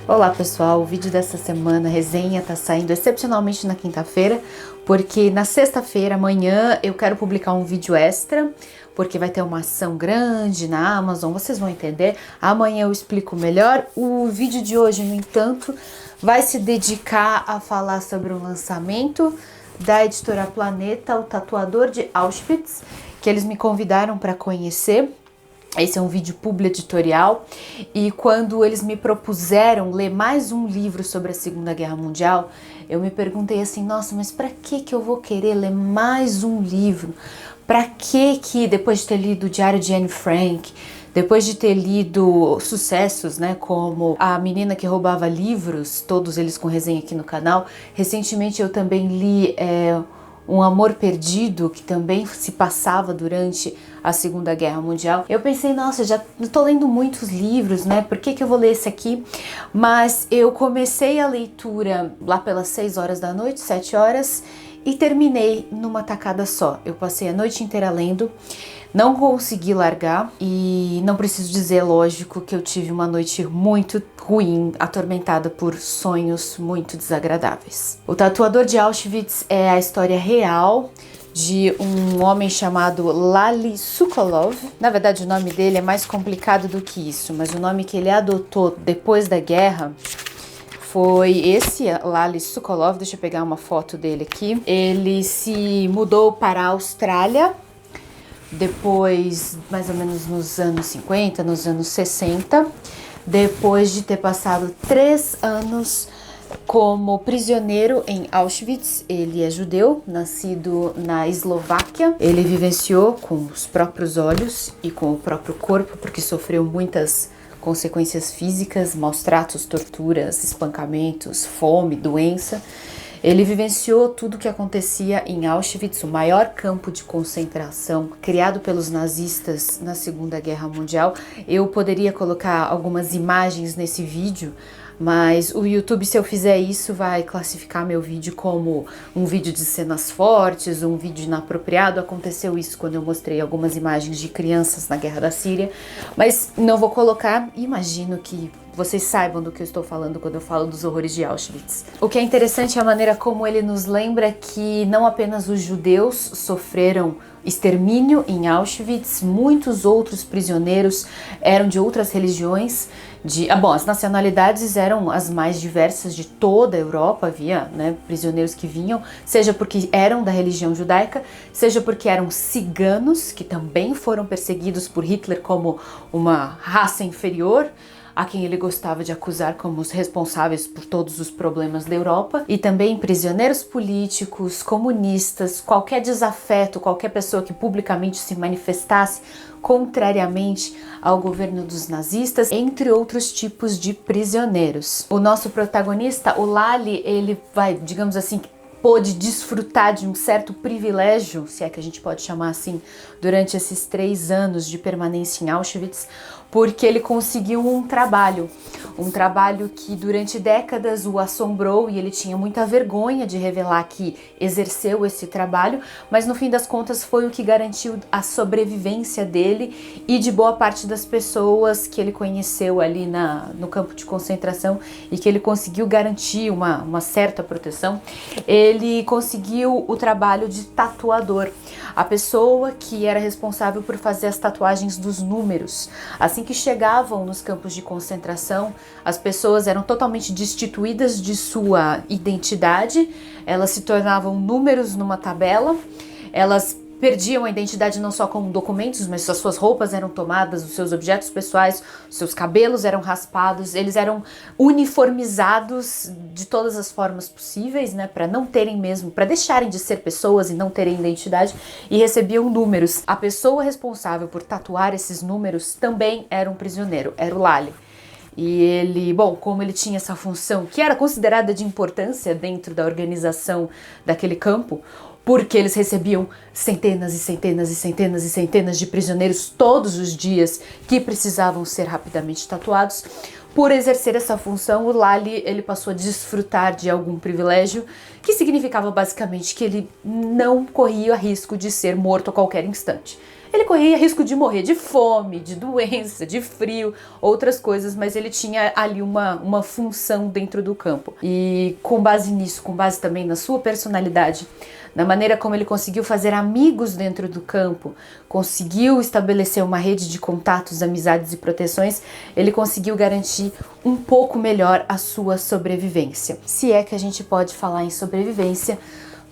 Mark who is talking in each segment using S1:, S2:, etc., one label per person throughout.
S1: Olá pessoal, o vídeo dessa semana, a resenha, tá saindo excepcionalmente na quinta-feira, porque na sexta-feira, amanhã, eu quero publicar um vídeo extra, porque vai ter uma ação grande na Amazon, vocês vão entender. Amanhã eu explico melhor. O vídeo de hoje, no entanto, vai se dedicar a falar sobre o lançamento da editora Planeta, o Tatuador de Auschwitz, que eles me convidaram para conhecer. Esse é um vídeo publi editorial, e quando eles me propuseram ler mais um livro sobre a Segunda Guerra Mundial, eu me perguntei assim, nossa, mas para que eu vou querer ler mais um livro? Para que depois de ter lido o Diário de Anne Frank, depois de ter lido sucessos, né, como A Menina que Roubava Livros, todos eles com resenha aqui no canal, recentemente eu também li Um Amor Perdido, que também se passava durante a Segunda Guerra Mundial. Eu pensei, nossa, já tô lendo muitos livros, né? Por que eu vou ler esse aqui? Mas eu comecei a leitura lá pelas 6 horas da noite, 7 horas, e terminei numa tacada só. Eu passei a noite inteira lendo, não consegui largar, e não preciso dizer, lógico, que eu tive uma noite muito ruim, atormentada por sonhos muito desagradáveis. O Tatuador de Auschwitz é a história real de um homem chamado Lali Sokolov. Na verdade, o nome dele é mais complicado do que isso, mas o nome que ele adotou depois da guerra foi esse, Lali Sokolov. Deixa eu pegar uma foto dele aqui. Ele se mudou para a Austrália depois, mais ou menos nos anos 50, nos anos 60, depois de ter passado 3 anos como prisioneiro em Auschwitz. Ele é judeu, nascido na Eslováquia. Ele vivenciou com os próprios olhos e com o próprio corpo, porque sofreu muitas consequências físicas, maus tratos, torturas, espancamentos, fome, doença. Ele vivenciou tudo o que acontecia em Auschwitz, o maior campo de concentração criado pelos nazistas na Segunda Guerra Mundial. Eu poderia colocar algumas imagens nesse vídeo, mas o YouTube, se eu fizer isso, vai classificar meu vídeo como um vídeo de cenas fortes, um vídeo inapropriado. Aconteceu isso quando eu mostrei algumas imagens de crianças na Guerra da Síria, mas não vou colocar. Imagino que vocês saibam do que eu estou falando quando eu falo dos horrores de Auschwitz. O que é interessante é a maneira como ele nos lembra que não apenas os judeus sofreram extermínio em Auschwitz, muitos outros prisioneiros eram de outras religiões. As nacionalidades eram as mais diversas de toda a Europa. Havia, né, prisioneiros que vinham, seja porque eram da religião judaica, seja porque eram ciganos, que também foram perseguidos por Hitler como uma raça inferior, a quem ele gostava de acusar como os responsáveis por todos os problemas da Europa, e também prisioneiros políticos, comunistas, qualquer desafeto, qualquer pessoa que publicamente se manifestasse contrariamente ao governo dos nazistas, entre outros tipos de prisioneiros. O nosso protagonista, o Lali, ele vai, digamos assim, pôde desfrutar de um certo privilégio, se é que a gente pode chamar assim, durante esses 3 anos de permanência em Auschwitz, porque ele conseguiu um trabalho que durante décadas o assombrou, e ele tinha muita vergonha de revelar que exerceu esse trabalho, mas no fim das contas foi o que garantiu a sobrevivência dele e de boa parte das pessoas que ele conheceu ali no campo de concentração, e que ele conseguiu garantir uma certa proteção. Ele conseguiu o trabalho de tatuador, a pessoa que era responsável por fazer as tatuagens dos números. Assim que chegavam nos campos de concentração, as pessoas eram totalmente destituídas de sua identidade, elas se tornavam números numa tabela, elas perdiam a identidade não só com documentos, mas as suas roupas eram tomadas, os seus objetos pessoais, os seus cabelos eram raspados, eles eram uniformizados de todas as formas possíveis, né, para não terem mesmo, para deixarem de ser pessoas e não terem identidade, e recebiam números. A pessoa responsável por tatuar esses números também era um prisioneiro, era o Lali. E ele, como ele tinha essa função que era considerada de importância dentro da organização daquele campo, porque eles recebiam centenas e centenas e centenas e centenas de prisioneiros todos os dias que precisavam ser rapidamente tatuados. Por exercer essa função, o Lali, ele passou a desfrutar de algum privilégio que significava basicamente que ele não corria risco de ser morto a qualquer instante. Ele corria risco de morrer de fome, de doença, de frio, outras coisas, mas ele tinha ali uma função dentro do campo. E com base nisso, com base também na sua personalidade, na maneira como ele conseguiu fazer amigos dentro do campo, conseguiu estabelecer uma rede de contatos, amizades e proteções, ele conseguiu garantir um pouco melhor a sua sobrevivência. Se é que a gente pode falar em sobrevivência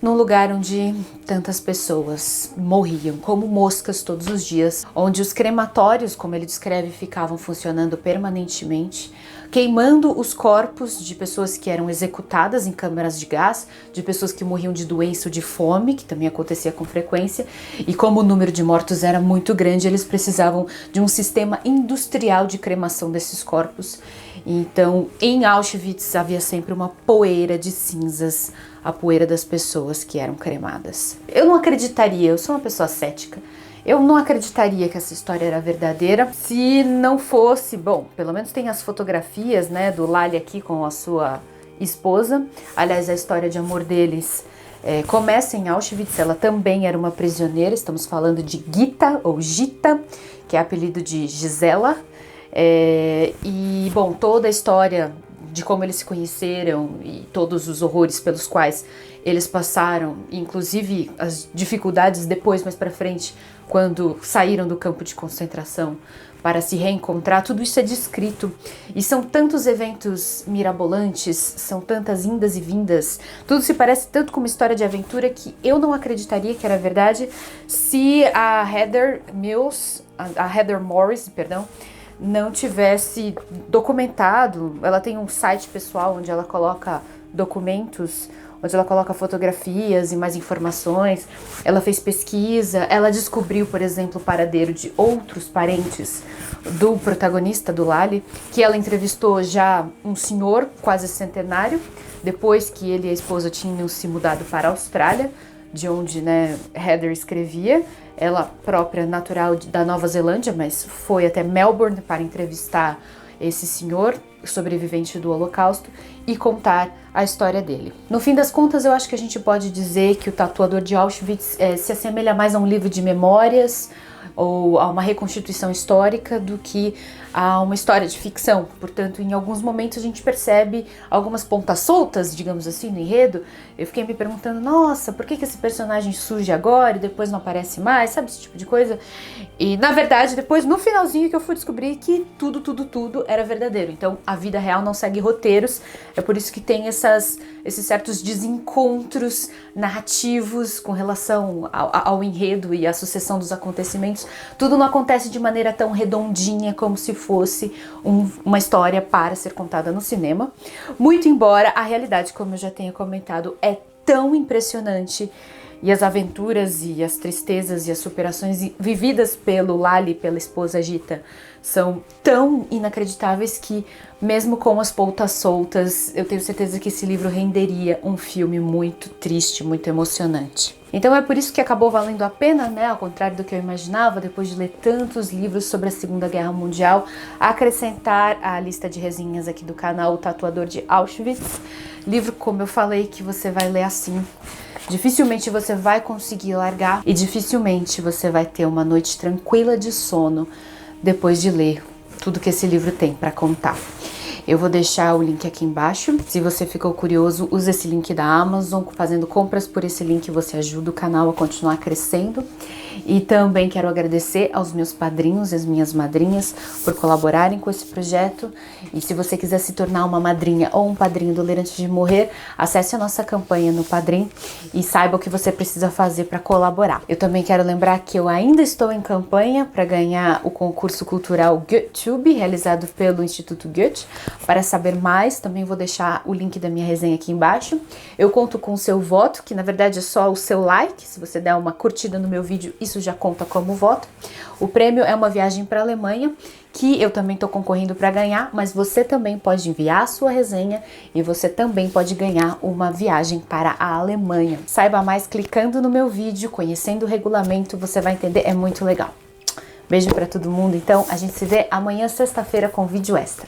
S1: num lugar onde tantas pessoas morriam como moscas todos os dias, onde os crematórios, como ele descreve, ficavam funcionando permanentemente, queimando os corpos de pessoas que eram executadas em câmaras de gás, de pessoas que morriam de doença ou de fome, que também acontecia com frequência, e como o número de mortos era muito grande, eles precisavam de um sistema industrial de cremação desses corpos. Então, em Auschwitz havia sempre uma poeira de cinzas, a poeira das pessoas que eram cremadas. Eu não acreditaria, eu sou uma pessoa cética, eu não acreditaria que essa história era verdadeira se não fosse, bom, pelo menos tem as fotografias, né, do Lali aqui com a sua esposa. Aliás, a história de amor deles começa em Auschwitz, ela também era uma prisioneira, estamos falando de Gita, ou Gita, que é apelido de Gisela. E, bom, toda a história de como eles se conheceram e todos os horrores pelos quais eles passaram, inclusive as dificuldades depois, mais pra frente, quando saíram do campo de concentração para se reencontrar, tudo isso é descrito. E são tantos eventos mirabolantes, são tantas indas e vindas, tudo se parece tanto com uma história de aventura que eu não acreditaria que era verdade se a Heather Morris, não tivesse documentado. Ela tem um site pessoal onde ela coloca documentos, onde ela coloca fotografias e mais informações. Ela fez pesquisa, ela descobriu, por exemplo, o paradeiro de outros parentes do protagonista, do Lali, que ela entrevistou já um senhor quase centenário, depois que ele e a esposa tinham se mudado para a Austrália, de onde, né, Heather escrevia. Ela própria natural da Nova Zelândia, mas foi até Melbourne para entrevistar esse senhor, sobrevivente do Holocausto, e contar a história dele. No fim das contas, eu acho que a gente pode dizer que o Tatuador de Auschwitz se assemelha mais a um livro de memórias ou a uma reconstituição histórica do que a uma história de ficção. Portanto, em alguns momentos a gente percebe algumas pontas soltas, digamos assim, no enredo. Eu fiquei me perguntando, nossa, por que esse personagem surge agora e depois não aparece mais, sabe, esse tipo de coisa? E, na verdade, depois, no finalzinho, que eu fui descobrir que tudo era verdadeiro. Então, a vida real não segue roteiros, é por isso que tem esses certos desencontros narrativos com relação ao enredo e à sucessão dos acontecimentos. Tudo não acontece de maneira tão redondinha como se fosse uma história para ser contada no cinema. Muito embora a realidade, como eu já tenho comentado, é tão impressionante, e as aventuras e as tristezas e as superações vividas pelo Lali e pela esposa Gita são tão inacreditáveis que, mesmo com as pontas soltas, eu tenho certeza que esse livro renderia um filme muito triste, muito emocionante. Então é por isso que acabou valendo a pena, né, ao contrário do que eu imaginava, depois de ler tantos livros sobre a Segunda Guerra Mundial, acrescentar à lista de resenhas aqui do canal O Tatuador de Auschwitz. Livro, como eu falei, que você vai ler assim. Dificilmente você vai conseguir largar e dificilmente você vai ter uma noite tranquila de sono depois de ler tudo que esse livro tem para contar. Eu vou deixar o link aqui embaixo. Se você ficou curioso, use esse link da Amazon. Fazendo compras por esse link, você ajuda o canal a continuar crescendo. E também quero agradecer aos meus padrinhos e as minhas madrinhas por colaborarem com esse projeto. E se você quiser se tornar uma madrinha ou um padrinho do Ler Antes de Morrer, acesse a nossa campanha no Padrim e saiba o que você precisa fazer para colaborar. Eu também quero lembrar que eu ainda estou em campanha para ganhar o concurso cultural GoeTube, realizado pelo Instituto Goethe. Para saber mais, também vou deixar o link da minha resenha aqui embaixo. Eu conto com o seu voto, que na verdade é só o seu like. Se você der uma curtida no meu vídeo, isso já conta como voto. O prêmio é uma viagem para a Alemanha, que eu também estou concorrendo para ganhar, mas você também pode enviar a sua resenha e você também pode ganhar uma viagem para a Alemanha. Saiba mais clicando no meu vídeo, conhecendo o regulamento, você vai entender, é muito legal. Beijo para todo mundo, então a gente se vê amanhã, sexta-feira, com vídeo extra.